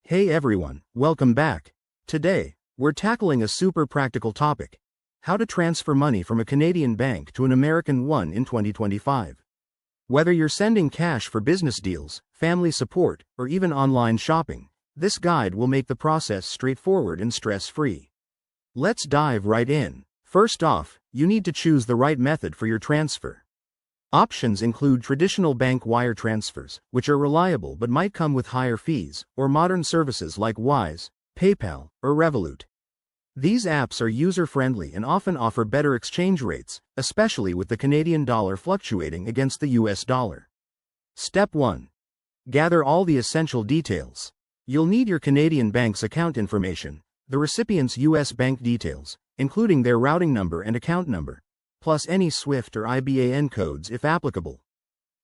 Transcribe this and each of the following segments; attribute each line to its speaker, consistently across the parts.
Speaker 1: Hey everyone, welcome back. Today, we're tackling a super practical topic: how to transfer money from a Canadian bank to an American one in 2025. Whether you're sending cash for business deals, family support, or even online shopping, this guide will make the process straightforward and stress-free. Let's dive right in. First off, you need to choose the right method for your transfer. Options include traditional bank wire transfers, which are reliable but might come with higher fees, or modern services like Wise, PayPal, or Revolut. These apps are user-friendly and often offer better exchange rates, especially with the Canadian dollar fluctuating against the US dollar. Step 1. Gather all the essential details. You'll need your Canadian bank's account information, the recipient's US bank details, including their routing number and account number, plus any SWIFT or IBAN codes if applicable.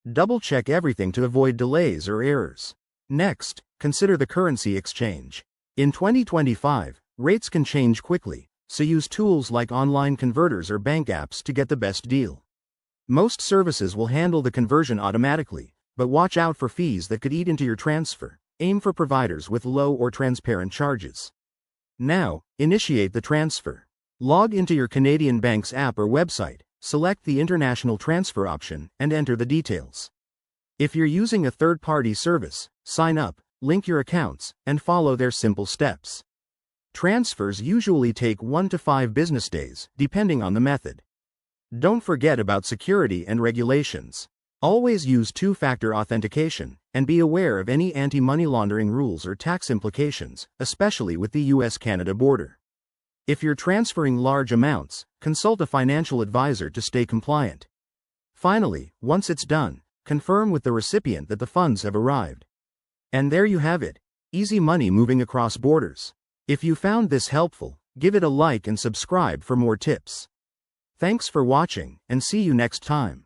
Speaker 1: Double-check everything to avoid delays or errors. Next, consider the currency exchange. In 2025, rates can change quickly, so use tools like online converters or bank apps to get the best deal. Most services will handle the conversion automatically, but watch out for fees that could eat into your transfer. Aim for providers with low or transparent charges. Now, initiate the transfer. Log into your Canadian bank's app or website, select the international transfer option, and enter the details. If you're using a third-party service, sign up, link your accounts, and follow their simple steps. Transfers usually take 1 to 5 business days, depending on the method. Don't forget about security and regulations. Always use two-factor authentication, and be aware of any anti-money laundering rules or tax implications, especially with the US-Canada border. If you're transferring large amounts, consult a financial advisor to stay compliant. Finally, once it's done, confirm with the recipient that the funds have arrived. And there you have it: easy money moving across borders. If you found this helpful, give it a like and subscribe for more tips. Thanks for watching, and see you next time.